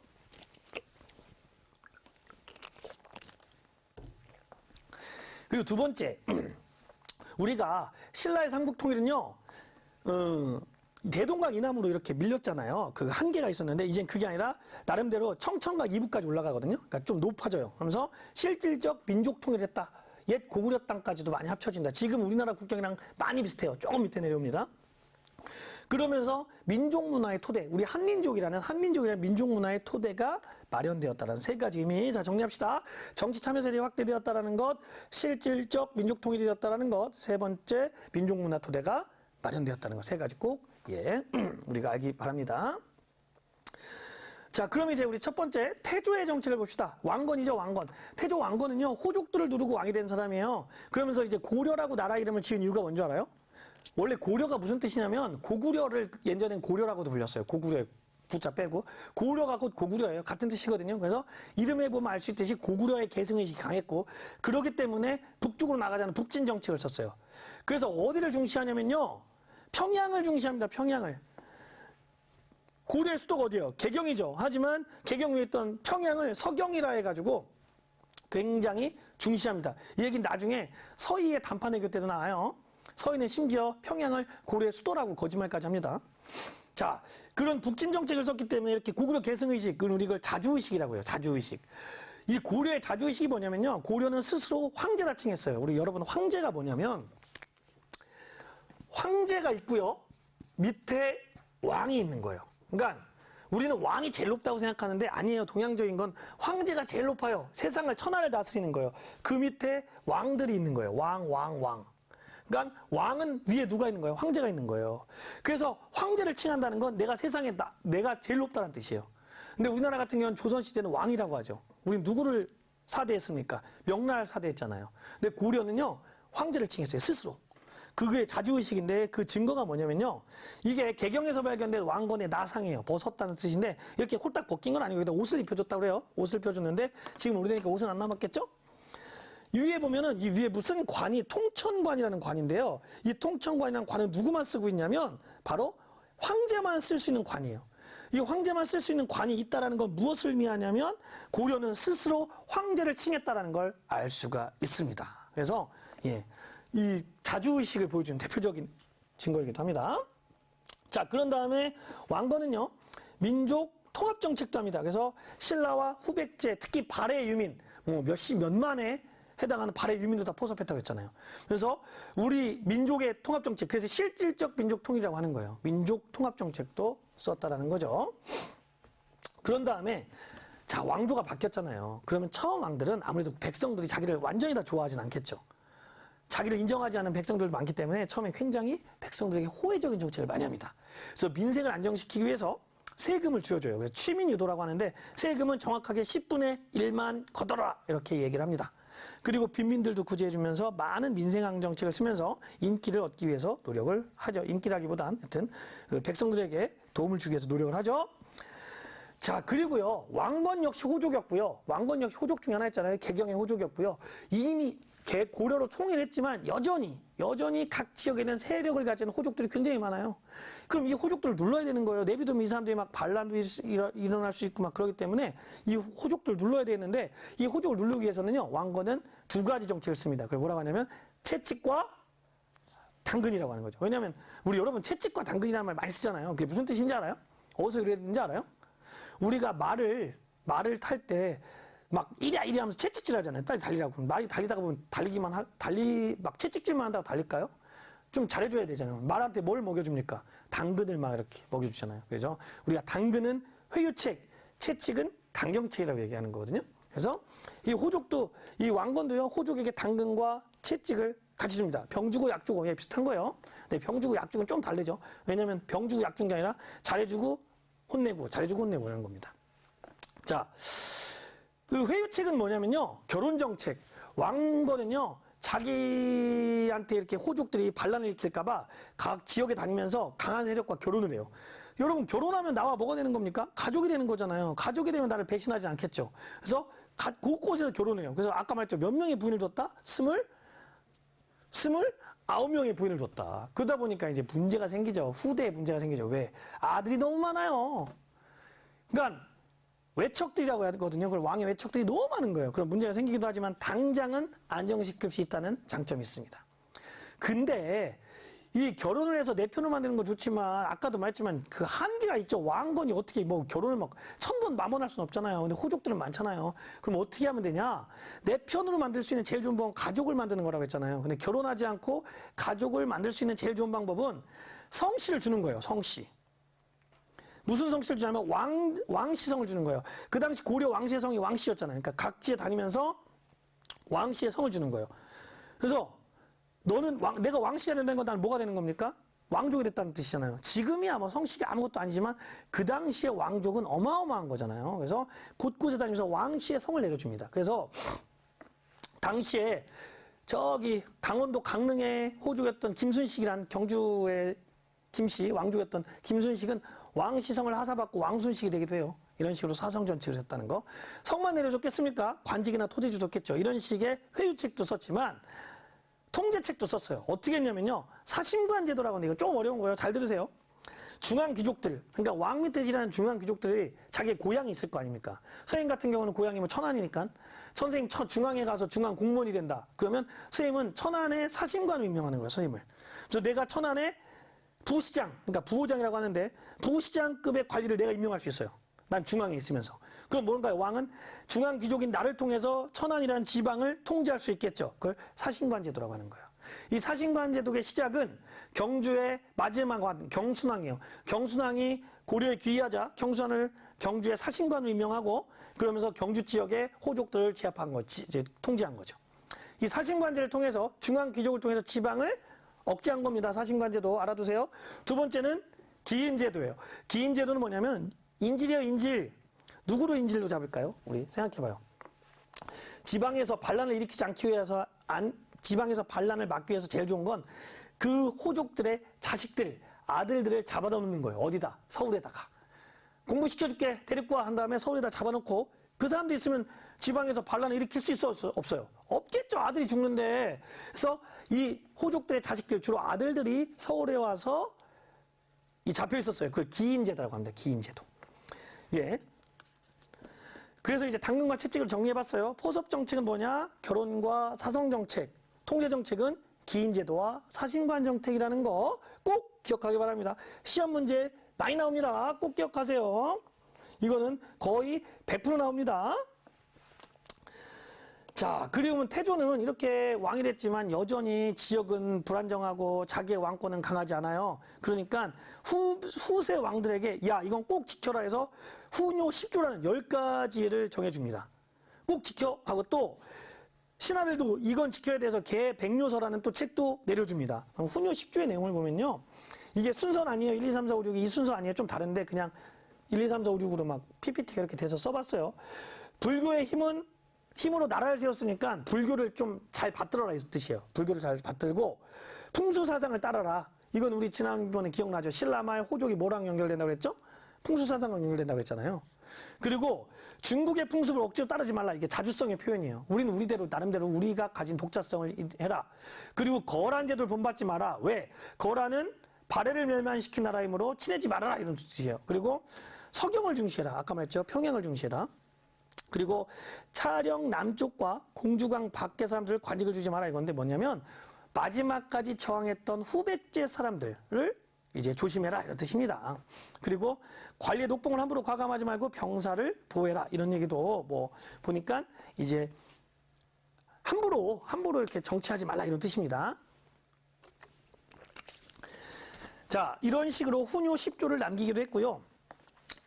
그리고 두 번째, 우리가 신라의 삼국통일은요, 대동강 이남으로 이렇게 밀렸잖아요. 그 한계가 있었는데 이젠 그게 아니라 나름대로 청천각 이북까지 올라가거든요. 그러니까 좀 높아져요. 그러면서 실질적 민족 통일을 했다. 옛 고구려 땅까지도 많이 합쳐진다. 지금 우리나라 국경이랑 많이 비슷해요. 조금 밑에 내려옵니다. 그러면서 민족 문화의 토대, 우리 한민족이라는 민족 문화의 토대가 마련되었다는 세 가지 의미. 자, 정리합시다. 정치 참여 세력이 확대되었다라는 것, 실질적 민족 통일이 되었다라는 것, 세 번째 민족 문화 토대가 마련되었다는 것, 세 가지 꼭 우리가 알기 바랍니다. 자, 그럼 이제 우리 첫 번째 태조의 정책을 봅시다. 왕건이죠, 왕건. 태조 왕건은요, 호족들을 누르고 왕이 된 사람이에요. 그러면서 이제 고려라고 나라 이름을 지은 이유가 뭔지 알아요? 원래 고려가 무슨 뜻이냐면 고구려를 예전엔 고려라고도 불렸어요. 고구려 구자 빼고 고려가 곧 고구려예요. 같은 뜻이거든요. 그래서 이름에 보면 알 수 있듯이 고구려의 계승의식이 강했고 그렇기 때문에 북쪽으로 나가자는 북진 정책을 썼어요. 그래서 어디를 중시하냐면요. 평양을 중시합니다. 평양을. 고려의 수도가 어디예요? 개경이죠. 하지만 개경 위에 있던 평양을 서경이라 해가지고 굉장히 중시합니다. 이 얘기는 나중에 서희의 단판외교 때도 나와요. 서희는 심지어 평양을 고려의 수도라고 거짓말까지 합니다. 자, 그런 북진 정책을 썼기 때문에 이렇게 고구려 계승의식, 우리 이걸 자주의식이라고 해요. 자주의식. 이 고려의 자주의식이 뭐냐면요. 고려는 스스로 황제라 칭했어요. 우리 여러분 황제가 뭐냐면 황제가 있고요. 밑에 왕이 있는 거예요. 그러니까 우리는 왕이 제일 높다고 생각하는데 아니에요. 동양적인 건 황제가 제일 높아요. 세상을 천하를 다스리는 거예요. 그 밑에 왕들이 있는 거예요. 왕. 그러니까 왕은 위에 누가 있는 거예요? 황제가 있는 거예요. 그래서 황제를 칭한다는 건 내가 세상에 내가 제일 높다는 뜻이에요. 근데 우리나라 같은 경우는 조선시대는 왕이라고 하죠. 우리는 누구를 사대했습니까? 명나라를 사대했잖아요. 근데 고려는요, 황제를 칭했어요, 스스로. 그게 자주의식인데 그 증거가 뭐냐면요. 이게 개경에서 발견된 왕건의 나상이에요. 벗었다는 뜻인데 이렇게 홀딱 벗긴 건 아니고 여기다 옷을 입혀줬다고 그래요. 옷을 입혀줬는데 지금 오래되니까 옷은 안 남았겠죠? 이 위에 보면은 이 위에 무슨 관이 통천관이라는 관인데요. 이 통천관이라는 관은 누구만 쓰고 있냐면 바로 황제만 쓸 수 있는 관이에요. 이 황제만 쓸 수 있는 관이 있다라는 건 무엇을 의미하냐면 고려는 스스로 황제를 칭했다라는 걸 알 수가 있습니다. 그래서 예, 이 자주의식을 보여주는 대표적인 증거이기도 합니다. 자, 그런 다음에 왕건은요, 민족 통합 정책도 합니다. 그래서 신라와 후백제, 특히 발해 유민, 몇만에 해당하는 발해 유민도 다 포섭했다고 했잖아요. 그래서 우리 민족의 통합 정책, 그래서 실질적 민족 통일이라고 하는 거예요. 민족 통합 정책도 썼다라는 거죠. 그런 다음에 자, 왕조가 바뀌었잖아요. 그러면 처음 왕들은 아무래도 백성들이 자기를 완전히 다 좋아하진 않겠죠. 자기를 인정하지 않는 백성들도 많기 때문에 처음에 굉장히 백성들에게 호혜적인 정책을 많이 합니다. 그래서 민생을 안정시키기 위해서 세금을 줄여줘요. 그래서 취민유도라고 하는데 세금은 정확하게 10분의 1만 걷어라 이렇게 얘기를 합니다. 그리고 빈민들도 구제해주면서 많은 민생안 정책을 쓰면서 인기를 얻기 위해서 노력을 하죠. 인기라기보단 하여튼 그 백성들에게 도움을 주기 위해서 노력을 하죠. 자, 그리고요, 왕건 역시 호족이었고요. 왕건 역시 호족 중에 하나 있잖아요. 개경의 호족이었고요. 이미 고려로 통일했지만 여전히 각 지역에는 세력을 가지는 호족들이 굉장히 많아요. 그럼 이 호족들을 눌러야 되는 거예요. 내비두면 이 사람들이 막 반란도 일어날 수 있고 막 그러기 때문에 이 호족들을 눌러야 되는데 이 호족을 누르기 위해서는요, 왕건은 두 가지 정책을 씁니다. 그걸 뭐라고 하냐면 채찍과 당근이라고 하는 거죠. 왜냐하면 우리 여러분 채찍과 당근이라는 말 많이 쓰잖아요. 그게 무슨 뜻인지 알아요? 어디서 그랬는지 알아요? 우리가 말을 탈 때 막 이리 하면서 채찍질 하잖아요. 빨리 달리라고. 말이 달리다가 보면 막 채찍질만 한다고 달릴까요? 좀 잘해줘야 되잖아요. 말한테 뭘 먹여줍니까? 당근을 막 이렇게 먹여주잖아요. 그래서 우리가 당근은 회유책, 채찍은 당경책이라고 얘기하는 거거든요. 그래서 이 호족도, 이 왕건도요, 호족에게 당근과 채찍을 같이 줍니다. 병 주고 약 주고, 예, 비슷한 거예요. 근데 병 주고 약 주고는 좀 다르죠. 왜냐면 병 주고 약 준 게 아니라 잘해주고 혼내고, 잘해주고 혼내고 이런 겁니다. 자, 그 회유책은 뭐냐면요, 결혼정책. 왕건은요, 자기한테 이렇게 호족들이 반란을 일으킬까봐 각 지역에 다니면서 강한 세력과 결혼을 해요. 여러분, 결혼하면 나와 뭐가 되는 겁니까? 가족이 되는 거잖아요. 가족이 되면 나를 배신하지 않겠죠. 그래서 곳곳에서 결혼해요. 그래서 아까 말했죠. 몇 명의 부인을 줬다? 29명의 부인을 줬다. 그러다 보니까 이제 문제가 생기죠. 후대에 문제가 생기죠. 왜? 아들이 너무 많아요. 그러니까 외척들이라고 하거든요. 그걸 왕의 외척들이 너무 많은 거예요. 그런 문제가 생기기도 하지만 당장은 안정시킬 수 있다는 장점이 있습니다. 근데 이 결혼을 해서 내 편을 만드는 거 좋지만 아까도 말했지만 그 한계가 있죠. 왕건이 어떻게 뭐 결혼을 막 1000번 만번 할 수는 없잖아요. 근데 호족들은 많잖아요. 그럼 어떻게 하면 되냐? 내 편으로 만들 수 있는 제일 좋은 방법은 가족을 만드는 거라고 했잖아요. 근데 결혼하지 않고 가족을 만들 수 있는 제일 좋은 방법은 성씨를 주는 거예요. 성씨. 무슨 성씨를 주냐면 왕씨성을 주는 거예요. 그 당시 고려 왕씨의 성이 왕씨였잖아요. 그러니까 각지에 다니면서 왕씨의 성을 주는 거예요. 그래서 너는 내가 왕씨가 된다는 건 난 뭐가 되는 겁니까? 왕족이 됐다는 뜻이잖아요. 지금이야 뭐 성씨가 아무것도 아니지만 그 당시에 왕족은 어마어마한 거잖아요. 그래서 곳곳에 다니면서 왕씨의 성을 내려줍니다. 그래서 당시에 저기 강원도 강릉의 호족이었던 김순식이란 경주의 김씨, 왕족이었던 김순식은 왕시성을 하사받고 왕순식이 되기도 해요. 이런 식으로 사성전책을 했다는 거. 성만 내려줬겠습니까? 관직이나 토지 주줬겠죠. 이런 식의 회유책도 썼지만 통제책도 썼어요. 어떻게 했냐면요. 사심관 제도라고 하는데 이거 조금 어려운 거예요. 잘 들으세요. 중앙 귀족들, 그러니까 왕 밑에 지라는 중앙 귀족들이 자기의 고향이 있을 거 아닙니까? 선생님 같은 경우는 고향이 뭐 천안이니까 선생님 중앙에 가서 중앙 공무원이 된다. 그러면 선생님은 천안의 사심관을 임명하는 거예요. 선생님을. 그래서 내가 천안의 부시장, 그러니까 부호장이라고 하는데 부시장급의 관리를 내가 임명할 수 있어요. 난 중앙에 있으면서. 그럼 뭔가요? 왕은 중앙 귀족인 나를 통해서 천안이라는 지방을 통제할 수 있겠죠. 그걸 사신관 제도라고 하는 거예요. 이 사신관 제도의 시작은 경주의 마지막 왕 경순왕이에요. 경순왕이 고려에 귀의하자 경순왕을 경주의 사신관으로 임명하고 그러면서 경주 지역의 호족들을 제압한 거지, 이제 통제한 거죠. 이 사신관제를 통해서 중앙 귀족을 통해서 지방을 억제한 겁니다. 사신관제도 알아두세요. 두 번째는 기인제도예요. 기인제도는 뭐냐면 인질이에요. 인질. 누구로 인질로 잡을까요? 우리 생각해봐요. 지방에서 반란을 일으키지 않기 위해서 지방에서 반란을 막기 위해서 제일 좋은 건 그 호족들의 자식들, 아들들을 잡아다 놓는 거예요. 어디다? 서울에다가. 공부시켜줄게. 데리고 와. 한 다음에 서울에다 잡아놓고 그 사람도 있으면 지방에서 반란을 일으킬 수 있어? 없어요? 없겠죠. 아들이 죽는데. 그래서 이 호족들의 자식들, 주로 아들들이 서울에 와서 잡혀 있었어요. 그걸 기인제도라고 합니다. 기인제도. 예. 그래서 이제 당근과 채찍을 정리해봤어요. 포섭정책은 뭐냐? 결혼과 사성정책. 통제정책은 기인제도와 사신관정책이라는 거 꼭 기억하기 바랍니다. 시험 문제 많이 나옵니다. 꼭 기억하세요. 이거는 거의 100% 나옵니다. 자, 그리고 태조는 이렇게 왕이 됐지만 여전히 지역은 불안정하고 자기의 왕권은 강하지 않아요. 그러니까 후세 왕들에게 야, 이건 꼭 지켜라 해서 후뇨 10조라는 10가지를 정해줍니다. 꼭 지켜 하고 또 신하들도 이건 지켜야 돼서 개 백료서라는 또 책도 내려줍니다. 후뇨 10조의 내용을 보면요. 이게 순서는 아니에요. 1, 2, 3, 4, 5, 6이 이 순서 아니에요. 좀 다른데 그냥 1, 2, 3, 4, 5, 6으로 막 PPT가 이렇게 돼서 써봤어요. 불교의 힘으로 나라를 세웠으니까 불교를 좀 잘 받들어라 이 뜻이에요. 불교를 잘 받들고 풍수사상을 따라라. 이건 우리 지난번에 기억나죠? 신라말 호족이 뭐랑 연결된다고 그랬죠? 풍수사상과 연결된다고 그랬잖아요. 그리고 중국의 풍습을 억지로 따르지 말라. 이게 자주성의 표현이에요. 우리는 우리대로 나름대로 우리가 가진 독자성을 해라. 그리고 거란 제도를 본받지 마라. 왜? 거란은 발해를 멸망시킨 나라이므로 친해지 말아라 이런 뜻이에요. 그리고 서경을 중시해라. 아까 말했죠. 평양을 중시해라. 그리고 차령 남쪽과 공주강 밖의 사람들을 관직을 주지 마라 이건데 뭐냐면 마지막까지 저항했던 후백제 사람들을 이제 조심해라 이런 뜻입니다. 그리고 관리의 녹봉을 함부로 과감하지 말고 병사를 보호해라 이런 얘기도 뭐 보니까 이제 함부로 이렇게 정치하지 말라 이런 뜻입니다. 자, 이런 식으로 후뇨 10조를 남기기도 했고요.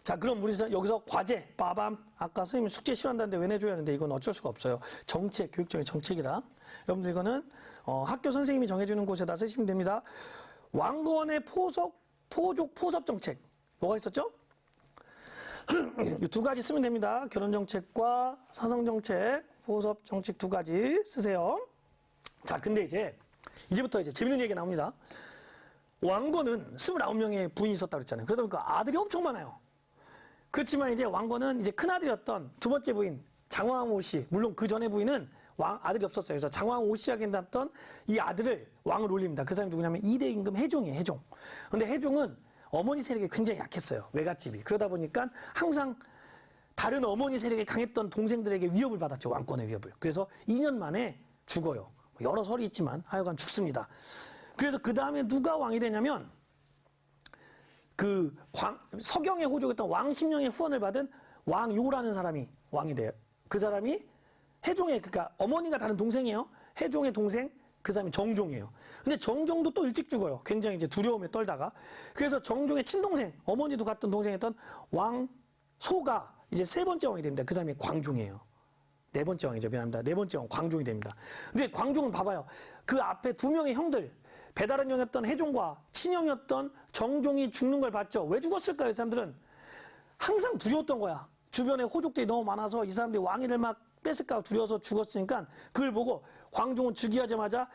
자, 그럼 우리 여기서 과제, 빠밤. 아까 선생님이 숙제 싫어한다는데 왜 내줘야 하는데 이건 어쩔 수가 없어요. 정책, 교육적인 정책이라. 여러분들 이거는 학교 선생님이 정해주는 곳에다 쓰시면 됩니다. 왕건의 포족, 포섭 정책. 뭐가 있었죠? 이 두 가지 쓰면 됩니다. 결혼 정책과 사성 정책, 포섭 정책 두 가지 쓰세요. 자, 근데 이제부터 재밌는 얘기가 나옵니다. 왕건은 29명의 부인이 있었다고 그랬잖아요. 그러다 보니까 아들이 엄청 많아요. 그렇지만 이제 왕건은 이제 큰아들이었던 두 번째 부인 장왕 오씨, 물론 그 전에 부인은 아들이 없었어요. 그래서 장왕 오씨에게 낳았던 이 아들을 왕을 올립니다. 그 사람이 누구냐면 2대 임금 해종이에요. 해종. 근데 해종은 어머니 세력이 굉장히 약했어요. 외갓집이. 그러다 보니까 항상 다른 어머니 세력이 강했던 동생들에게 위협을 받았죠. 왕권의 위협을. 그래서 2년 만에 죽어요. 여러 설이 있지만 하여간 죽습니다. 그래서 그 다음에 누가 왕이 되냐면 서경의 호족이었던 왕십령의 후원을 받은 왕요라는 사람이 왕이 돼요. 그 사람이 해종의, 그러니까 어머니가 다른 동생이에요. 해종의 동생, 그 사람이 정종이에요. 근데 정종도 또 일찍 죽어요. 굉장히 두려움에 떨다가. 그래서 정종의 친동생, 어머니도 같은 동생이었던 왕소가 이제 세 번째 왕이 됩니다. 그 사람이 광종이에요. 네 번째 왕이죠. 미안합니다. 네 번째 왕 광종이 됩니다. 근데 광종은 봐봐요. 그 앞에 두 명의 형들, 배다른 형이었던 해종과 친형이었던 정종이 죽는 걸 봤죠. 왜 죽었을까요? 이 사람들은 항상 두려웠던 거야. 주변에 호족들이 너무 많아서 이 사람들이 왕위를 막 뺏을까 두려워서 죽었으니까 그걸 보고 광종은 즉위하자마자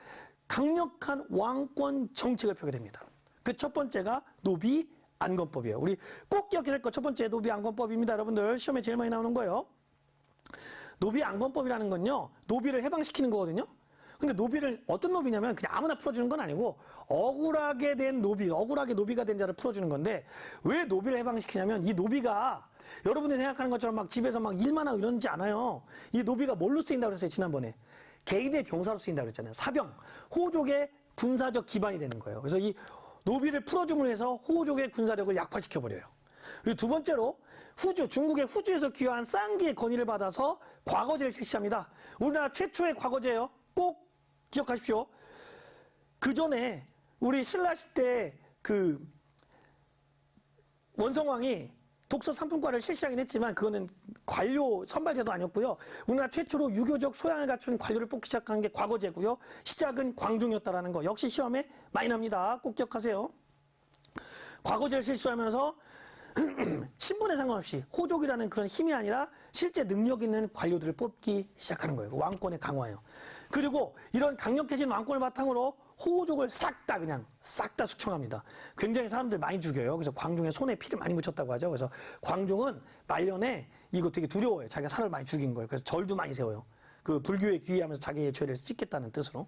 강력한 왕권 정책을 펴게 됩니다. 그 첫 번째가 노비 안건법이에요. 우리 꼭 기억해야 할 거 첫 번째 노비 안건법입니다. 여러분들 시험에 제일 많이 나오는 거예요. 노비 안건법이라는 건요. 노비를 해방시키는 거거든요. 근데 노비를 어떤 노비냐면 그냥 아무나 풀어주는 건 아니고 억울하게 된 노비, 억울하게 노비가 된 자를 풀어주는 건데 왜 노비를 해방시키냐면 이 노비가 여러분들이 생각하는 것처럼 막 집에서 막 일만 하고 이러지 않아요. 이 노비가 뭘로 쓰인다고 그랬어요, 지난번에. 개인의 병사로 쓰인다고 그랬잖아요. 사병, 호족의 군사적 기반이 되는 거예요. 그래서 이 노비를 풀어줌으로 해서 호족의 군사력을 약화시켜버려요. 그리고 두 번째로 중국의 후주에서 귀화한 쌍기의 건의를 받아서 과거제를 실시합니다. 우리나라 최초의 과거제예요. 꼭 기억하십시오. 그 전에 우리 신라 시대 그 원성왕이 독서 상품과를 실시하긴 했지만 그거는 관료 선발제도 아니었고요. 우리나라 최초로 유교적 소양을 갖춘 관료를 뽑기 시작한 게 과거제고요. 시작은 광종이었다라는 거. 역시 시험에 많이 납니다. 꼭 기억하세요. 과거제를 실시하면서 신분에 상관없이 호족이라는 그런 힘이 아니라 실제 능력 있는 관료들을 뽑기 시작하는 거예요. 왕권의 강화예요. 그리고 이런 강력해진 왕권을 바탕으로 호족을 싹 다 숙청합니다. 굉장히 사람들 많이 죽여요. 그래서 광종의 손에 피를 많이 묻혔다고 하죠. 그래서 광종은 말년에 이거 되게 두려워해요. 자기가 사람을 많이 죽인 걸. 그래서 절도 많이 세워요. 그 불교에 귀의하면서 자기의 죄를 씻겠다는 뜻으로.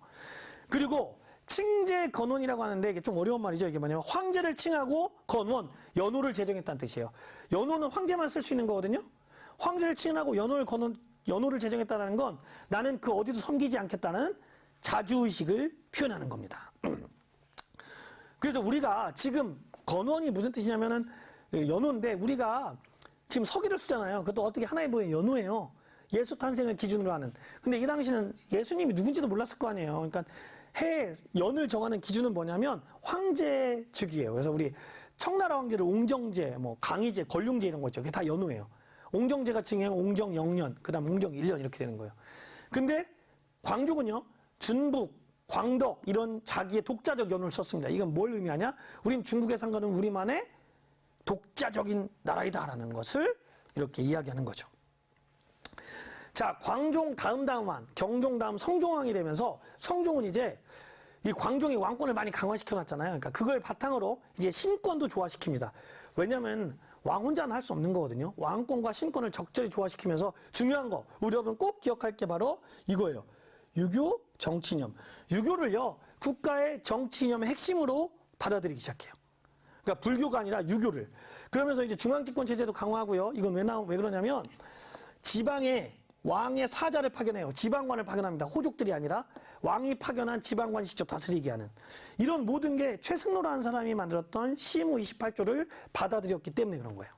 그리고 칭제 건원이라고 하는데 이게 좀 어려운 말이죠. 이게 뭐냐면 황제를 칭하고 건원, 연호를 제정했다는 뜻이에요. 연호는 황제만 쓸 수 있는 거거든요. 황제를 칭하고 연호를 제정했다는 건 나는 그 어디도 섬기지 않겠다는 자주의식을 표현하는 겁니다. 그래서 우리가 지금 건원이 무슨 뜻이냐면은 연호인데 우리가 지금 서기를 쓰잖아요. 그것도 어떻게 하나의 보면 연호예요. 예수 탄생을 기준으로 하는. 근데 이 당시는 예수님이 누군지도 몰랐을 거 아니에요. 그러니까 연을 정하는 기준은 뭐냐면 황제 즉위예요. 그래서 우리 청나라 황제를 옹정제, 뭐 강희제, 권룡제 이런 거 있죠. 그게 다 연호예요. 옹정제가 칭하면 옹정 0년, 그다음 옹정 1년 이렇게 되는 거예요. 근데 광종은요. 준북, 광덕 이런 자기의 독자적 연호를 썼습니다. 이건 뭘 의미하냐? 우린 중국에 산 거는 우리만의 독자적인 나라이다라는 것을 이렇게 이야기하는 거죠. 자, 광종 다음한 경종 다음 성종왕이 되면서 성종은 이제 이 광종이 왕권을 많이 강화시켜 놨잖아요. 그러니까 그걸 바탕으로 이제 신권도 조화시킵니다. 왜냐하면 왕 혼자는 할 수 없는 거거든요. 왕권과 신권을 적절히 조화시키면서 중요한 거 우리 여러분 꼭 기억할 게 바로 이거예요. 유교 정치이념. 유교를요 국가의 정치이념의 핵심으로 받아들이기 시작해요. 그러니까 불교가 아니라 유교를. 그러면서 이제 중앙집권 체제도 강화하고요. 이건 왜 그러냐면 지방에 왕의 사자를 파견해요. 지방관을 파견합니다. 호족들이 아니라 왕이 파견한 지방관이 직접 다스리게 하는. 이런 모든 게 최승로라는 사람이 만들었던 시무 28조를 받아들였기 때문에 그런 거예요.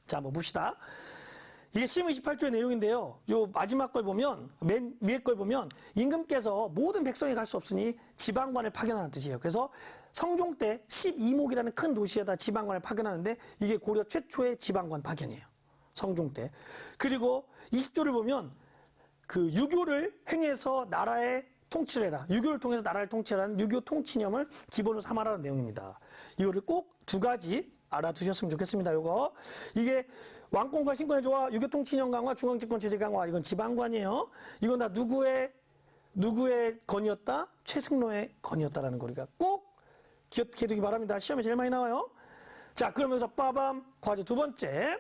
자, 한번 봅시다. 이게 시무 28조의 내용인데요. 요 마지막 걸 보면, 맨 위에 걸 보면 임금께서 모든 백성이 갈 수 없으니 지방관을 파견하는 뜻이에요. 그래서 성종 때 12목이라는 큰 도시에다 지방관을 파견하는데 이게 고려 최초의 지방관 파견이에요. 성종 때. 그리고 20조를 보면 그 유교를 행해서 나라의 통치를 해라. 유교를 통해서 나라를 통치하라는 유교 통치념을 기본으로 삼아라는 내용입니다. 이거를 꼭 두 가지 알아두셨으면 좋겠습니다. 요거. 이게 왕권과 신권의 조화, 유교 통치념 강화, 중앙집권 체제 강화. 이건 지방관이에요. 이건 다 누구의 건이었다? 최승로의 건이었다라는 거 우리가 꼭 기억해두기 바랍니다. 시험에 제일 많이 나와요. 자, 그러면서 빠밤 과제 두 번째.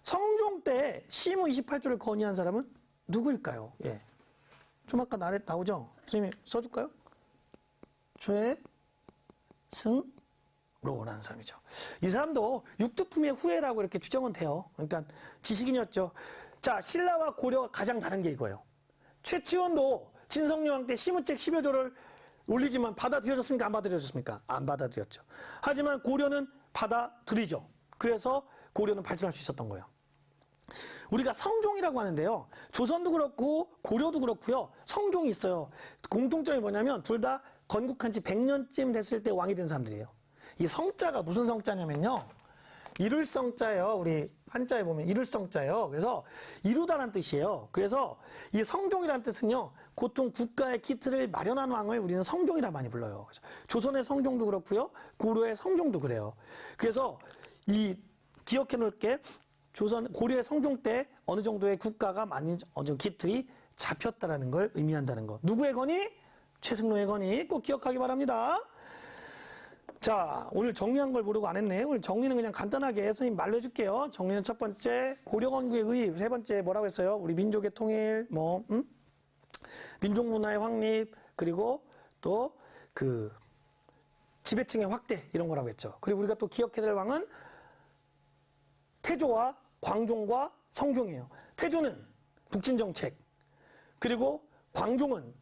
성종 때 시무 28조를 건의한 사람은 누구일까요? 예. 좀 아까 나오죠? 선생님 써줄까요? 최승로라는 사람이죠. 이 사람도 육두품의 후예라고 이렇게 추정은 돼요. 그러니까 지식인이었죠. 자, 신라와 고려가 가장 다른 게 이거예요. 최치원도 진성여왕 때 시무책 10여 조를 올리지만 받아들여졌습니까? 안 받아들여졌습니까? 안 받아들였죠. 하지만 고려는 받아들이죠. 그래서 고려는 발전할 수 있었던 거예요. 우리가 성종이라고 하는데요. 조선도 그렇고 고려도 그렇고요. 성종이 있어요. 공통점이 뭐냐면 둘 다 건국한 지 100년쯤 됐을 때 왕이 된 사람들이에요. 이 성자가 무슨 성자냐면요. 이룰 성자예요. 우리 한자에 보면 이룰 성자예요. 그래서 이루다라는 뜻이에요. 그래서 이 성종이라는 뜻은요. 보통 국가의 기틀을 마련한 왕을 우리는 성종이라 많이 불러요. 그래서 조선의 성종도 그렇고요. 고려의 성종도 그래요. 그래서 기억해 놓을게. 고려의 성종 때 어느 정도의 국가가 많이 어느 정도 기틀이 잡혔다라는 걸 의미한다는 거. 누구의 건이? 최승로의 건이 꼭 기억하기 바랍니다. 자, 오늘 정리한 걸 모르고 안 했네. 오늘 정리는 그냥 간단하게 선생님 말로 해줄게요. 정리는 첫 번째 고려 건국의 의, 세 번째 뭐라고 했어요? 우리 민족의 통일, 민족 문화의 확립, 그리고 또 그 지배층의 확대 이런 거라고 했죠. 그리고 우리가 또 기억해야 될 왕은 태조와 광종과 성종이에요. 태조는 북진정책, 그리고 광종은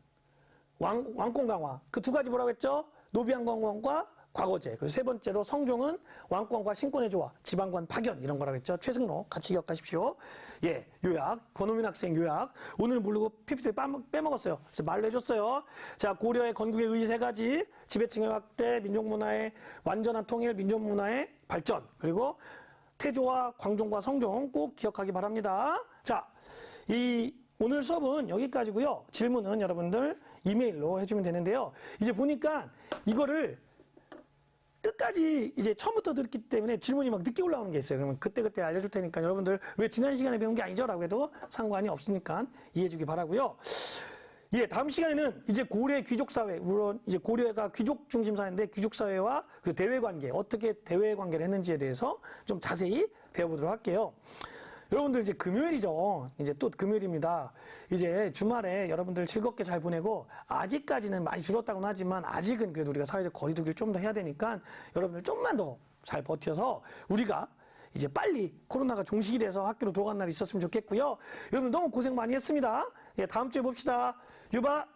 왕권 강화. 그 두 가지 뭐라고 했죠? 노비안건과 과거제. 그리고 세 번째로 성종은 왕권과 신권의 조화, 지방관 파견 이런 거라고 했죠. 최승로 같이 기억하십시오. 예, 요약. 권호민 학생 요약. 오늘 모르고 PPT를 빼먹었어요. 그래서 말로 해줬어요. 자, 고려의 건국의 의 세 가지, 지배층의 확대, 민족문화의 완전한 통일, 민족문화의 발전, 그리고 태조와 광종과 성종 꼭 기억하기 바랍니다. 자, 오늘 수업은 여기까지고요. 질문은 여러분들 이메일로 해주면 되는데요. 이제 보니까 이거를 끝까지 이제 처음부터 듣기 때문에 질문이 막 늦게 올라오는 게 있어요. 그러면 그때그때 알려줄 테니까 여러분들 왜 지난 시간에 배운 게 아니죠? 라고 해도 상관이 없으니까 이해해 주기 바라고요. 예, 다음 시간에는 이제 고려 귀족 사회, 물론 이제 고려가 귀족 중심 사회인데 귀족 사회와 그 대외 관계, 어떻게 대외 관계를 했는지에 대해서 좀 자세히 배워보도록 할게요. 여러분들 이제 금요일이죠. 이제 또 금요일입니다. 이제 주말에 여러분들 즐겁게 잘 보내고 아직까지는 많이 줄었다고는 하지만 아직은 그래도 우리가 사회적 거리두기를 좀 더 해야 되니까 여러분들 좀만 더 잘 버텨서 우리가 이제 빨리 코로나가 종식이 돼서 학교로 돌아가는 날이 있었으면 좋겠고요. 여러분 너무 고생 많이 했습니다. 예, 다음 주에 봅시다. 유바.